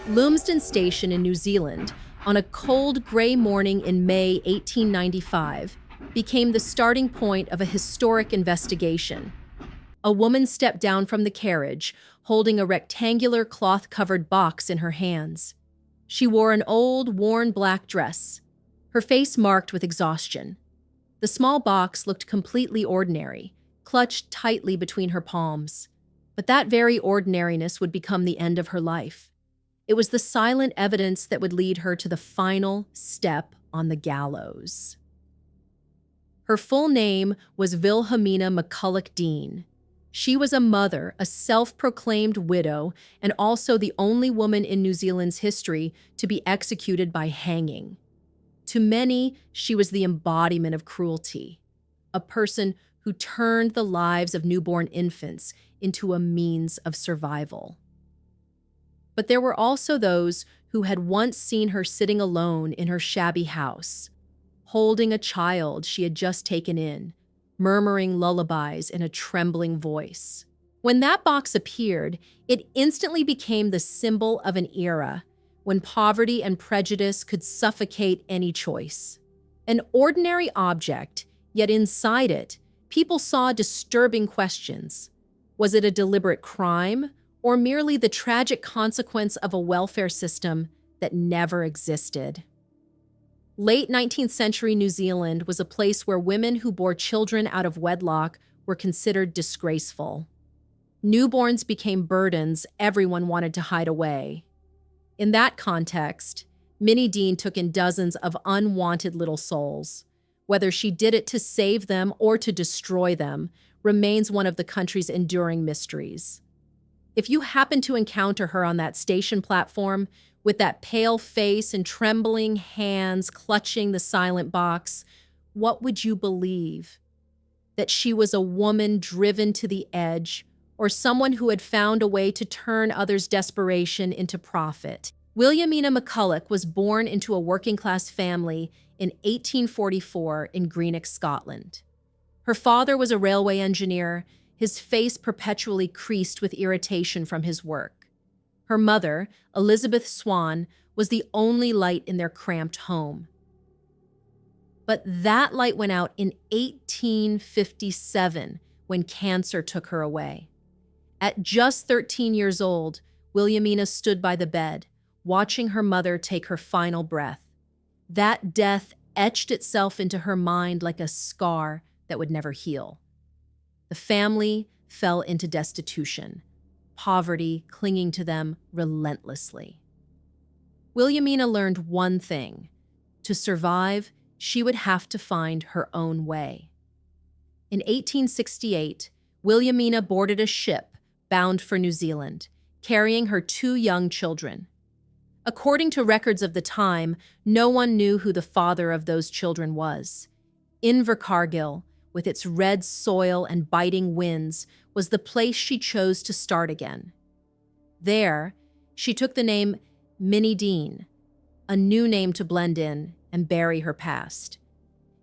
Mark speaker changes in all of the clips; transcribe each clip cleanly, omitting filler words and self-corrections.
Speaker 1: Lumsden Station in New Zealand, on a cold, grey morning in May 1895, became the starting point of a historic investigation. A woman stepped down from the carriage, holding a rectangular cloth-covered box in her hands. She wore an old, worn black dress, her face marked with exhaustion. The small box looked completely ordinary, clutched tightly between her palms. But that very ordinariness would become the end of her life. It was the silent evidence that would lead her to the final step on the gallows. Her full name was Wilhelmina McCulloch Dean. She was a mother, a self-proclaimed widow, and also the only woman in New Zealand's history to be executed by hanging. To many, she was the embodiment of cruelty, a person who turned the lives of newborn infants into a means of survival. But there were also those who had once seen her sitting alone in her shabby house, holding a child she had just taken in, murmuring lullabies in a trembling voice. When that box appeared, it instantly became the symbol of an era when poverty and prejudice could suffocate any choice. An ordinary object, yet inside it, people saw disturbing questions. Was it a deliberate crime, or merely the tragic consequence of a welfare system that never existed? Late 19th century New Zealand was a place where women who bore children out of wedlock were considered disgraceful. Newborns became burdens everyone wanted to hide away. In that context, Minnie Dean took in dozens of unwanted little souls. Whether she did it to save them or to destroy them remains one of the country's enduring mysteries. If you happen to encounter her on that station platform, with that pale face and trembling hands clutching the silent box, what would you believe? That she was a woman driven to the edge, or someone who had found a way to turn others' desperation into profit? Wilhelmina McCulloch was born into a working-class family in 1844 in Greenock, Scotland. Her father was a railway engineer, his face perpetually creased with irritation from his work. Her mother, Elizabeth Swan, was the only light in their cramped home. But that light went out in 1857 when cancer took her away. At just 13 years old, Wilhelmina stood by the bed, watching her mother take her final breath. That death etched itself into her mind like a scar that would never heal. The family fell into destitution, poverty clinging to them relentlessly. Wilhelmina learned one thing: to survive, she would have to find her own way. In 1868, Wilhelmina boarded a ship bound for New Zealand, carrying her 2 young children. According to records of the time, no one knew who the father of those children was. Invercargill, with its red soil and biting winds, was the place she chose to start again. There, she took the name Minnie Dean, a new name to blend in and bury her past.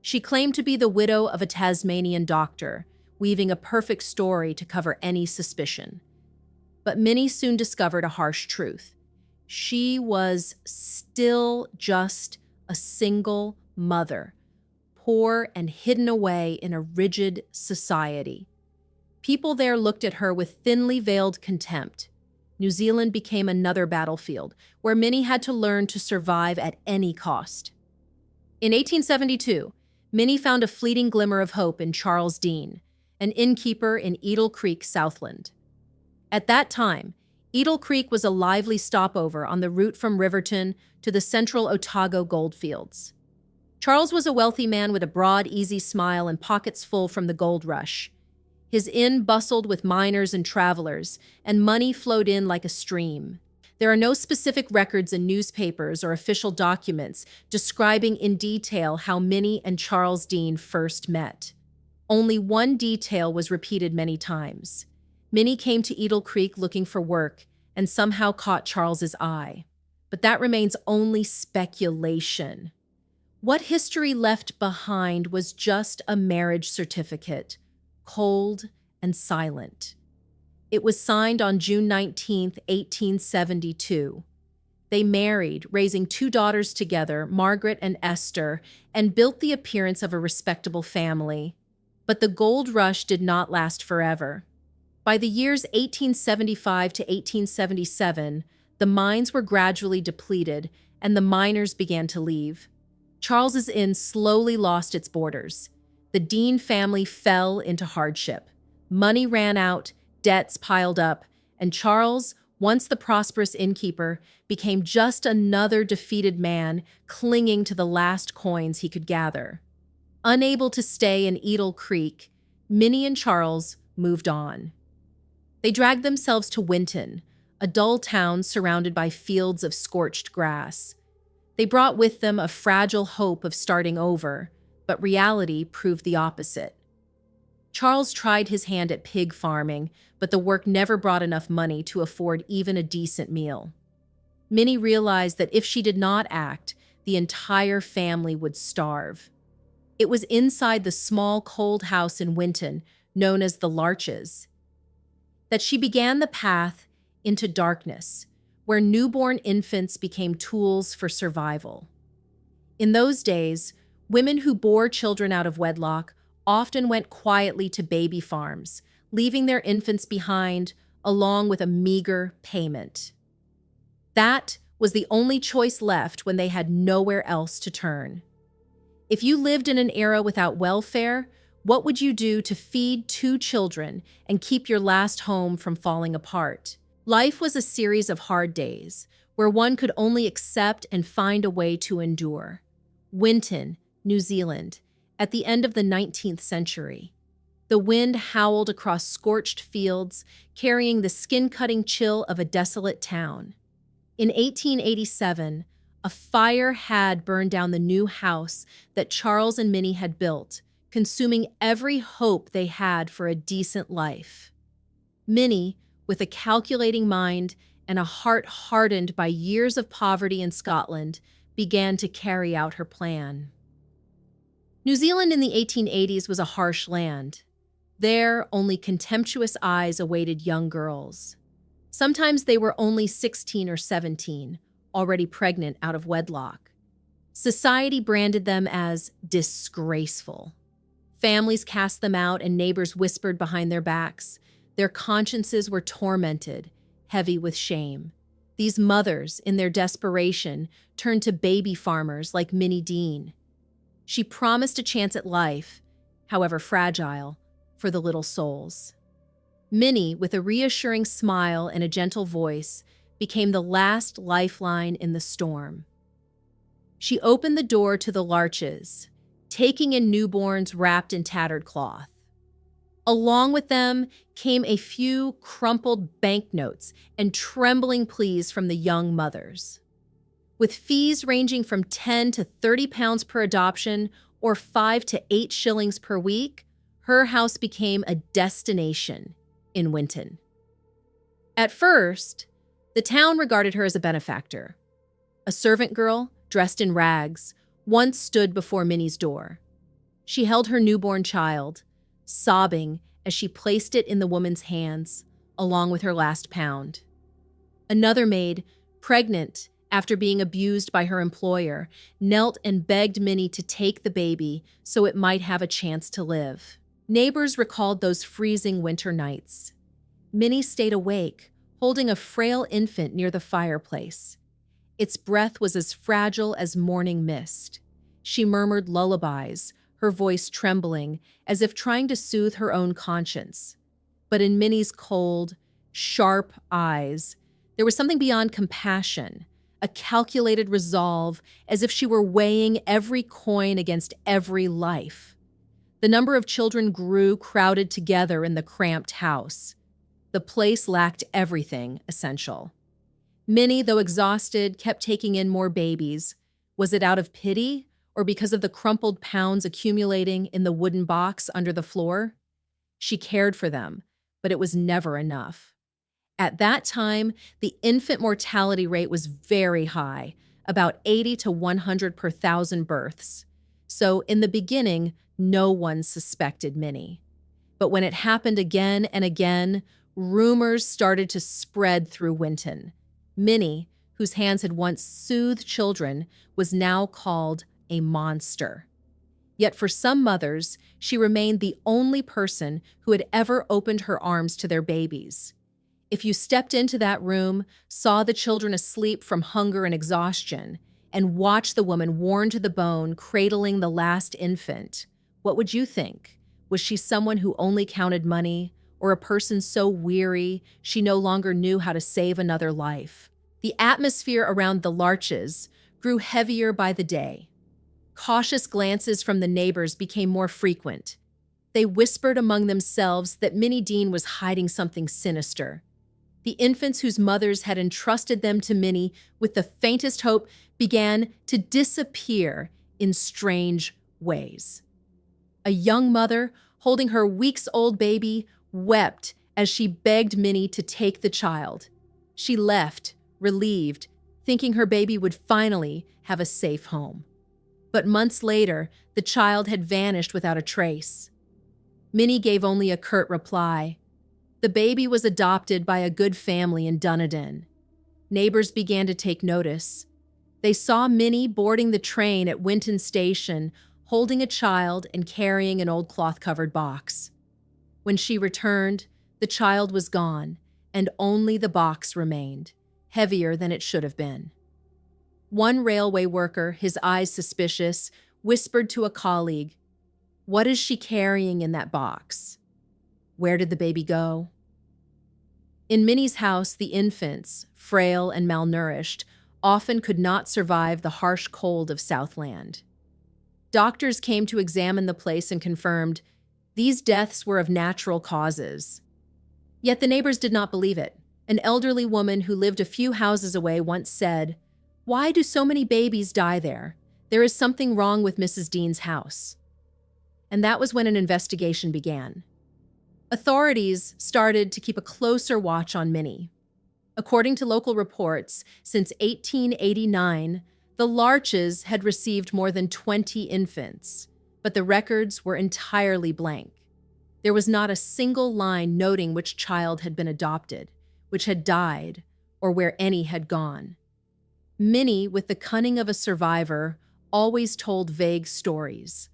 Speaker 1: She claimed to be the widow of a Tasmanian doctor, weaving a perfect story to cover any suspicion. But Minnie soon discovered a harsh truth. She was still just a single mother, poor and hidden away in a rigid society. People there looked at her with thinly veiled contempt. New Zealand became another battlefield where Minnie had to learn to survive at any cost. In 1872, Minnie found a fleeting glimmer of hope in Charles Dean, an innkeeper in Edel Creek, Southland. At that time, Edel Creek was a lively stopover on the route from Riverton to the central Otago goldfields. Charles was a wealthy man with a broad, easy smile and pockets full from the gold rush. His inn bustled with miners and travelers, and money flowed in like a stream. There are no specific records in newspapers or official documents describing in detail how Minnie and Charles Dean first met. Only one detail was repeated many times. Minnie came to Edel Creek looking for work and somehow caught Charles's eye. But that remains only speculation. What history left behind was just a marriage certificate, cold and silent. It was signed on June 19, 1872. They married, raising two daughters together, Margaret and Esther, and built the appearance of a respectable family. But the gold rush did not last forever. By the years 1875 to 1877, the mines were gradually depleted and the miners began to leave. Charles's Inn slowly lost its borders. The Dean family fell into hardship. Money ran out, debts piled up, and Charles, once the prosperous innkeeper, became just another defeated man clinging to the last coins he could gather. Unable to stay in Edel Creek, Minnie and Charles moved on. They dragged themselves to Winton, a dull town surrounded by fields of scorched grass. They brought with them a fragile hope of starting over, but reality proved the opposite. Charles tried his hand at pig farming, but the work never brought enough money to afford even a decent meal. Minnie realized that if she did not act, the entire family would starve. It was inside the small, cold house in Winton, known as the Larches, that she began the path into darkness, where newborn infants became tools for survival. In those days, women who bore children out of wedlock often went quietly to baby farms, leaving their infants behind along with a meager payment. That was the only choice left when they had nowhere else to turn. If you lived in an era without welfare, what would you do to feed two children and keep your last home from falling apart? Life was a series of hard days where one could only accept and find a way to endure. Winton, New Zealand, at the end of the 19th century. The wind howled across scorched fields, carrying the skin-cutting chill of a desolate town. In 1887, a fire had burned down the new house that Charles and Minnie had built, consuming every hope they had for a decent life. Minnie, with a calculating mind and a heart hardened by years of poverty in Scotland, began to carry out her plan. New Zealand in the 1880s was a harsh land. There, only contemptuous eyes awaited young girls. Sometimes they were only 16 or 17, already pregnant out of wedlock. Society branded them as disgraceful. Families cast them out and neighbors whispered behind their backs. Their consciences were tormented, heavy with shame. These mothers, in their desperation, turned to baby farmers like Minnie Dean. She promised a chance at life, however fragile, for the little souls. Minnie, with a reassuring smile and a gentle voice, became the last lifeline in the storm. She opened the door to the Larches, taking in newborns wrapped in tattered cloth. Along with them came a few crumpled banknotes and trembling pleas from the young mothers. With fees ranging from 10 to 30 pounds per adoption or 5 to 8 shillings per week, her house became a destination in Winton. At first, the town regarded her as a benefactor. A servant girl, dressed in rags, once stood before Minnie's door. She held her newborn child, sobbing as she placed it in the woman's hands, along with her last pound. Another maid, pregnant after being abused by her employer, knelt and begged Minnie to take the baby so it might have a chance to live. Neighbors recalled those freezing winter nights. Minnie stayed awake, holding a frail infant near the fireplace. Its breath was as fragile as morning mist. She murmured lullabies, her voice trembling, as if trying to soothe her own conscience. But in Minnie's cold, sharp eyes, there was something beyond compassion, a calculated resolve, as if she were weighing every coin against every life. The number of children grew, crowded together in the cramped house. The place lacked everything essential. Minnie, though exhausted, kept taking in more babies. Was it out of pity or because of the crumpled pounds accumulating in the wooden box under the floor? She cared for them, but it was never enough. At that time, the infant mortality rate was very high, about 80 to 100 per thousand births. So in the beginning, no one suspected Minnie. But when it happened again and again, rumors started to spread through Winton. Minnie, whose hands had once soothed children, was now called a monster. Yet for some mothers, she remained the only person who had ever opened her arms to their babies. If you stepped into that room, saw the children asleep from hunger and exhaustion, and watched the woman worn to the bone cradling the last infant, what would you think? Was she someone who only counted money, or a person so weary she no longer knew how to save another life? The atmosphere around the Larches grew heavier by the day. Cautious glances from the neighbors became more frequent. They whispered among themselves that Minnie Dean was hiding something sinister. The infants whose mothers had entrusted them to Minnie with the faintest hope began to disappear in strange ways. A young mother, holding her weeks-old baby, wept as she begged Minnie to take the child. She left, relieved, thinking her baby would finally have a safe home. But months later, the child had vanished without a trace. Minnie gave only a curt reply. The baby was adopted by a good family in Dunedin. Neighbors began to take notice. They saw Minnie boarding the train at Winton Station, holding a child and carrying an old cloth-covered box. When she returned, the child was gone, and only the box remained, heavier than it should have been. One railway worker, his eyes suspicious, whispered to a colleague, "What is she carrying in that box? Where did the baby go?" In Minnie's house, the infants, frail and malnourished, often could not survive the harsh cold of Southland. Doctors came to examine the place and confirmed these deaths were of natural causes. Yet the neighbors did not believe it. An elderly woman who lived a few houses away once said, "Why do so many babies die there? There is something wrong with Mrs. Dean's house." And that was when an investigation began. Authorities started to keep a closer watch on Minnie. According to local reports, since 1889, the Larches had received more than 20 infants, but the records were entirely blank. There was not a single line noting which child had been adopted, which had died, or where any had gone. Minnie, with the cunning of a survivor, always told vague stories.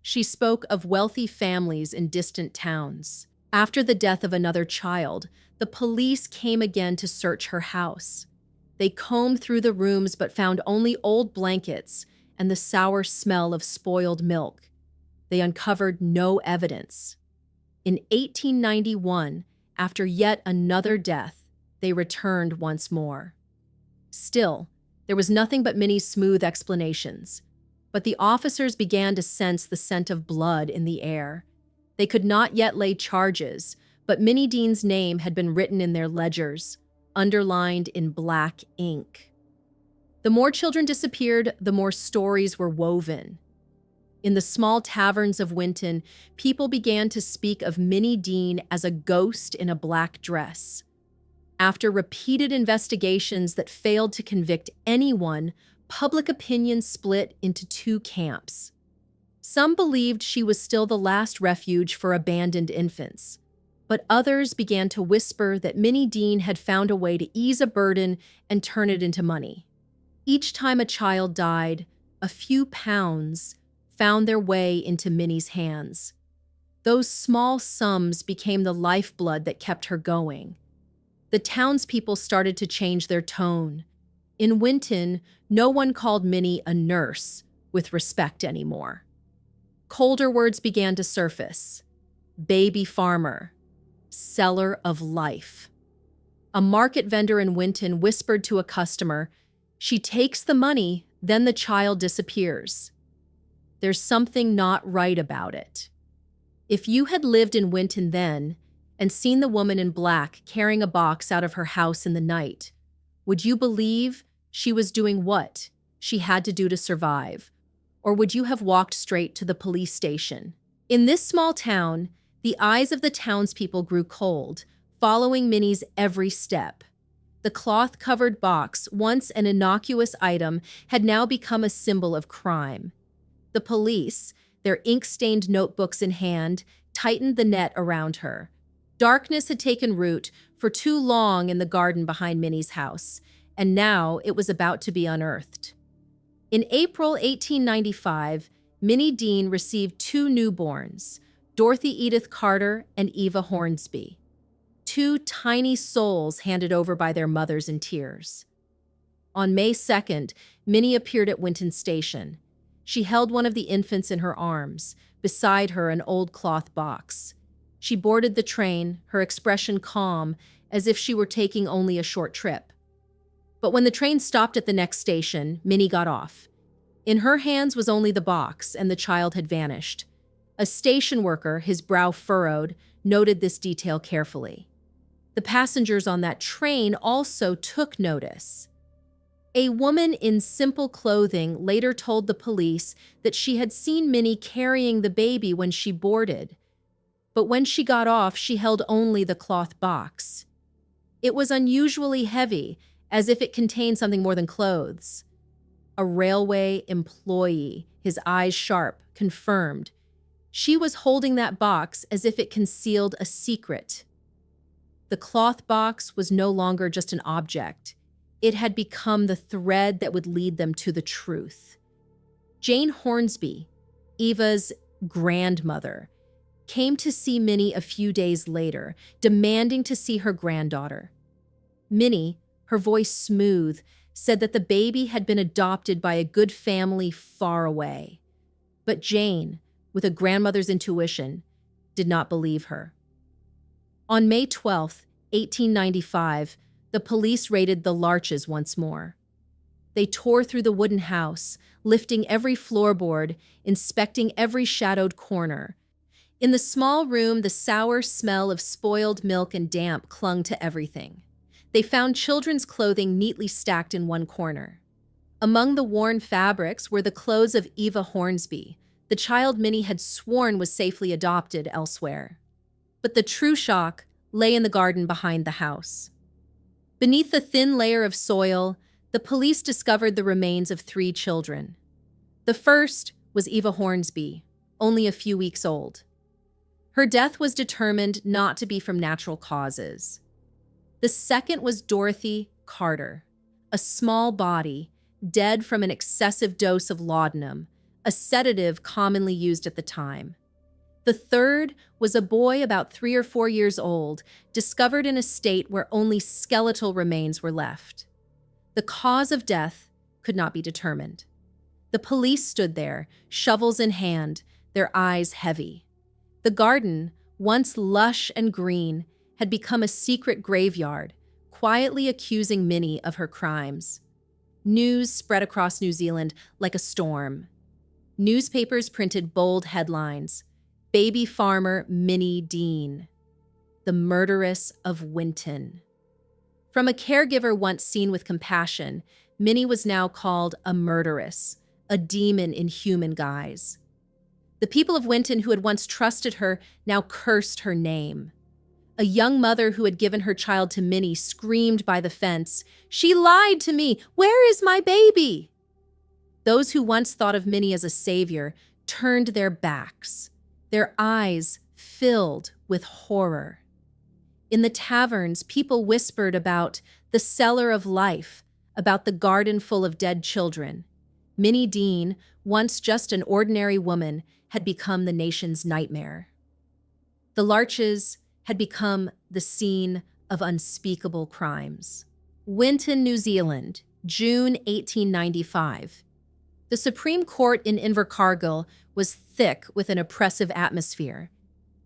Speaker 1: She spoke of wealthy families in distant towns. After the death of another child, the police came again to search her house. They combed through the rooms but found only old blankets and the sour smell of spoiled milk. They uncovered no evidence. In 1891, after yet another death, they returned once more. Still, there was nothing but Minnie's smooth explanations. But the officers began to sense the scent of blood in the air. They could not yet lay charges, but Minnie Dean's name had been written in their ledgers, underlined in black ink. The more children disappeared, the more stories were woven. In the small taverns of Winton, people began to speak of Minnie Dean as a ghost in a black dress. After repeated investigations that failed to convict anyone, public opinion split into two camps. Some believed she was still the last refuge for abandoned infants, but others began to whisper that Minnie Dean had found a way to ease a burden and turn it into money. Each time a child died, a few pounds found their way into Minnie's hands. Those small sums became the lifeblood that kept her going. The townspeople started to change their tone. In Winton, no one called Minnie a nurse with respect anymore. Colder words began to surface. Baby farmer, seller of life. A market vendor in Winton whispered to a customer, "She takes the money, then the child disappears." There's something not right about it. If you had lived in Winton then and seen the woman in black carrying a box out of her house in the night, would you believe she was doing what she had to do to survive? Or would you have walked straight to the police station? In this small town, the eyes of the townspeople grew cold, following Minnie's every step. The cloth-covered box, once an innocuous item, had now become a symbol of crime. The police, their ink-stained notebooks in hand, tightened the net around her. Darkness had taken root for too long in the garden behind Minnie's house, and now it was about to be unearthed. In April 1895, Minnie Dean received two newborns, Dorothy Edith Carter and Eva Hornsby, two tiny souls handed over by their mothers in tears. On May 2nd, Minnie appeared at Winton Station. She held one of the infants in her arms, beside her an old cloth box. She boarded the train, her expression calm, as if she were taking only a short trip. But when the train stopped at the next station, Minnie got off. In her hands was only the box, and the child had vanished. A station worker, his brow furrowed, noted this detail carefully. The passengers on that train also took notice. A woman in simple clothing later told the police that she had seen Minnie carrying the baby when she boarded, but when she got off, she held only the cloth box. It was unusually heavy, as if it contained something more than clothes. A railway employee, his eyes sharp, confirmed. She was holding that box as if it concealed a secret. The cloth box was no longer just an object. It had become the thread that would lead them to the truth. Jane Hornsby, Eva's grandmother, came to see Minnie a few days later, demanding to see her granddaughter. Minnie, her voice smooth, said that the baby had been adopted by a good family far away. But Jane, with a grandmother's intuition, did not believe her. On May 12, 1895, the police raided the Larches once more. They tore through the wooden house, lifting every floorboard, inspecting every shadowed corner. In the small room, the sour smell of spoiled milk and damp clung to everything. They found children's clothing neatly stacked in one corner. Among the worn fabrics were the clothes of Eva Hornsby, the child Minnie had sworn was safely adopted elsewhere. But the true shock lay in the garden behind the house. Beneath the thin layer of soil, the police discovered the remains of 3 children. The first was Eva Hornsby, only a few weeks old. Her death was determined not to be from natural causes. The second was Dorothy Carter, a small body, dead from an excessive dose of laudanum, a sedative commonly used at the time. The third was a boy about 3 or 4 years old, discovered in a state where only skeletal remains were left. The cause of death could not be determined. The police stood there, shovels in hand, their eyes heavy. The garden, once lush and green, had become a secret graveyard, quietly accusing Minnie of her crimes. News spread across New Zealand like a storm. Newspapers printed bold headlines: Baby farmer Minnie Dean, the murderess of Winton. From a caregiver once seen with compassion, Minnie was now called a murderess, a demon in human guise. The people of Winton who had once trusted her now cursed her name. A young mother who had given her child to Minnie screamed by the fence, "She lied to me! Where is my baby?" Those who once thought of Minnie as a savior turned their backs, their eyes filled with horror. In the taverns, people whispered about the cellar of life, about the garden full of dead children. Minnie Dean, once just an ordinary woman, had become the nation's nightmare. The Larches had become the scene of unspeakable crimes. Winton, New Zealand, June 1895. The Supreme Court in Invercargill was thick with an oppressive atmosphere.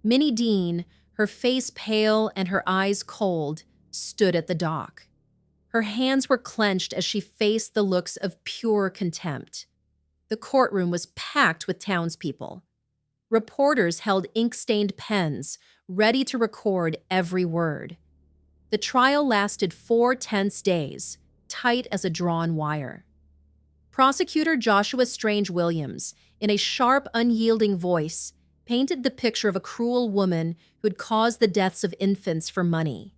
Speaker 1: Minnie Dean, her face pale and her eyes cold, stood at the dock. Her hands were clenched as she faced the looks of pure contempt. The courtroom was packed with townspeople. Reporters held ink-stained pens, ready to record every word. The trial lasted 4 tense days, tight as a drawn wire. Prosecutor Joshua Strange Williams, in a sharp, unyielding voice, painted the picture of a cruel woman who had caused the deaths of infants for money.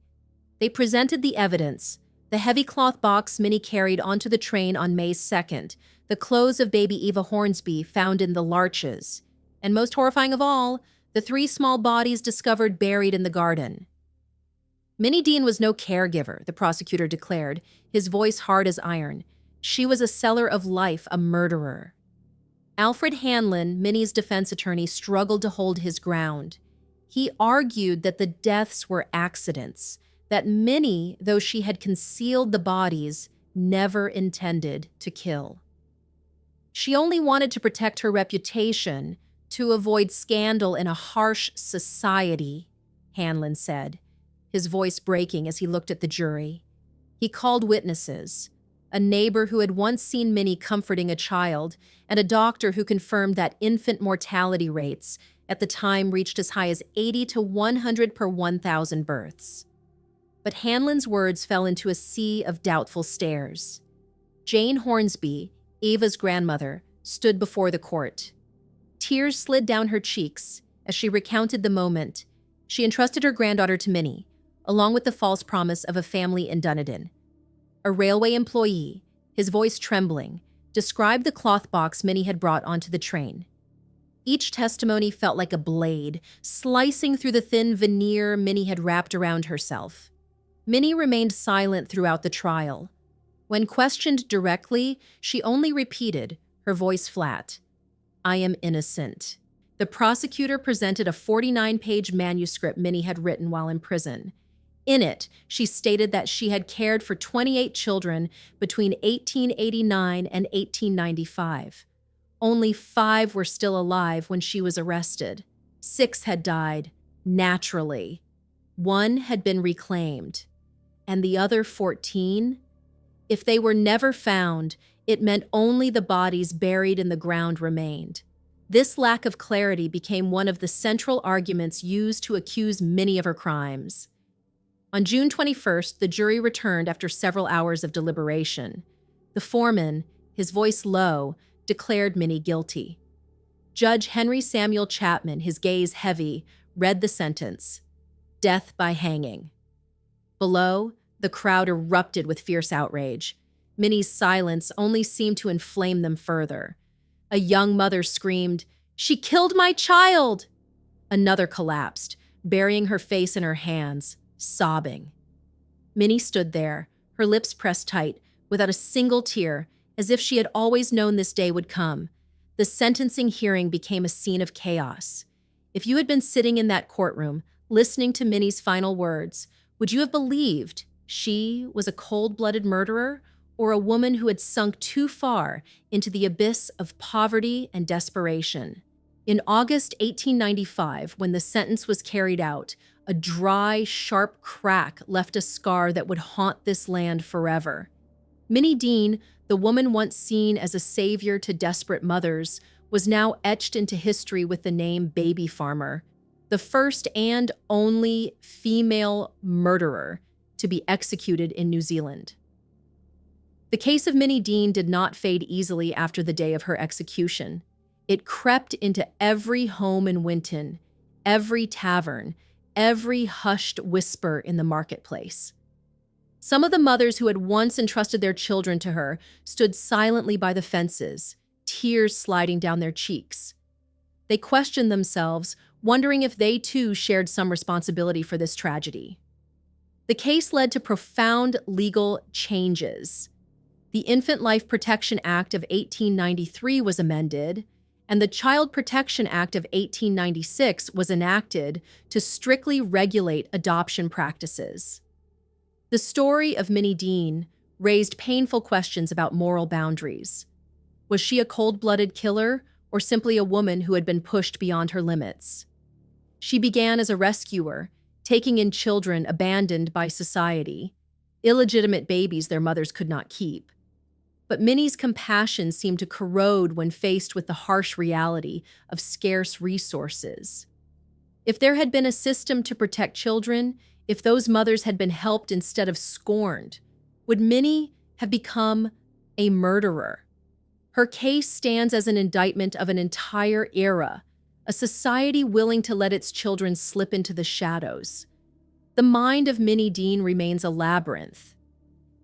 Speaker 1: They presented the evidence: the heavy cloth box Minnie carried onto the train on May 2nd, the clothes of baby Eva Hornsby found in the Larches, and most horrifying of all, the 3 small bodies discovered buried in the garden. Minnie Dean was no caregiver, the prosecutor declared, his voice hard as iron. She was a seller of life, a murderer. Alfred Hanlon, Minnie's defense attorney, struggled to hold his ground. He argued that the deaths were accidents, that Minnie, though she had concealed the bodies, never intended to kill. She only wanted to protect her reputation, to avoid scandal in a harsh society, Hanlon said, his voice breaking as he looked at the jury. He called witnesses, a neighbor who had once seen Minnie comforting a child, and a doctor who confirmed that infant mortality rates at the time reached as high as 80 to 100 per 1,000 births. But Hanlon's words fell into a sea of doubtful stares. Jane Hornsby, Ava's grandmother, stood before the court. Tears slid down her cheeks as she recounted the moment. She entrusted her granddaughter to Minnie, along with the false promise of a family in Dunedin. A railway employee, his voice trembling, described the cloth box Minnie had brought onto the train. Each testimony felt like a blade, slicing through the thin veneer Minnie had wrapped around herself. Minnie remained silent throughout the trial. When questioned directly, she only repeated, her voice flat, "I am innocent." The prosecutor presented a 49-page manuscript Minnie had written while in prison. In it, she stated that she had cared for 28 children between 1889 and 1895. Only 5 were still alive when she was arrested. 6 had died naturally. 1 had been reclaimed. And the other 14? If they were never found, it meant only the bodies buried in the ground remained. This lack of clarity became one of the central arguments used to accuse Minnie of her crimes. On June 21st, the jury returned after several hours of deliberation. The foreman, his voice low, declared Minnie guilty. Judge Henry Samuel Chapman, his gaze heavy, read the sentence: death by hanging. Below, the crowd erupted with fierce outrage. Minnie's silence only seemed to inflame them further. A young mother screamed, "She killed my child!" Another collapsed, burying her face in her hands, sobbing. Minnie stood there, her lips pressed tight, without a single tear, as if she had always known this day would come. The sentencing hearing became a scene of chaos. If you had been sitting in that courtroom, listening to Minnie's final words, would you have believed she was a cold-blooded murderer, or a woman who had sunk too far into the abyss of poverty and desperation? In August 1895, when the sentence was carried out, a dry, sharp crack left a scar that would haunt this land forever. Minnie Dean, the woman once seen as a savior to desperate mothers, was now etched into history with the name Baby Farmer, the first and only female murderer to be executed in New Zealand. The case of Minnie Dean did not fade easily after the day of her execution. It crept into every home in Winton, every tavern, every hushed whisper in the marketplace. Some of the mothers who had once entrusted their children to her stood silently by the fences, tears sliding down their cheeks. They questioned themselves, wondering if they too shared some responsibility for this tragedy. The case led to profound legal changes. The Infant Life Protection Act of 1893 was amended, and the Child Protection Act of 1896 was enacted to strictly regulate adoption practices. The story of Minnie Dean raised painful questions about moral boundaries. Was she a cold-blooded killer, or simply a woman who had been pushed beyond her limits? She began as a rescuer, taking in children abandoned by society, illegitimate babies their mothers could not keep. But Minnie's compassion seemed to corrode when faced with the harsh reality of scarce resources. If there had been a system to protect children, if those mothers had been helped instead of scorned, would Minnie have become a murderer? Her case stands as an indictment of an entire era, a society willing to let its children slip into the shadows. The mind of Minnie Dean remains a labyrinth.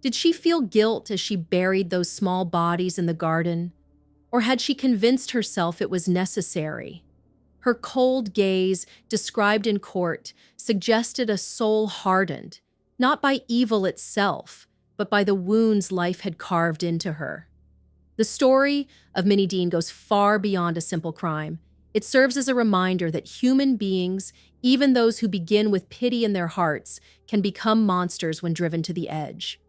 Speaker 1: Did she feel guilt as she buried those small bodies in the garden? Or had she convinced herself it was necessary? Her cold gaze, described in court, suggested a soul hardened, not by evil itself, but by the wounds life had carved into her. The story of Minnie Dean goes far beyond a simple crime. It serves as a reminder that human beings, even those who begin with pity in their hearts, can become monsters when driven to the edge.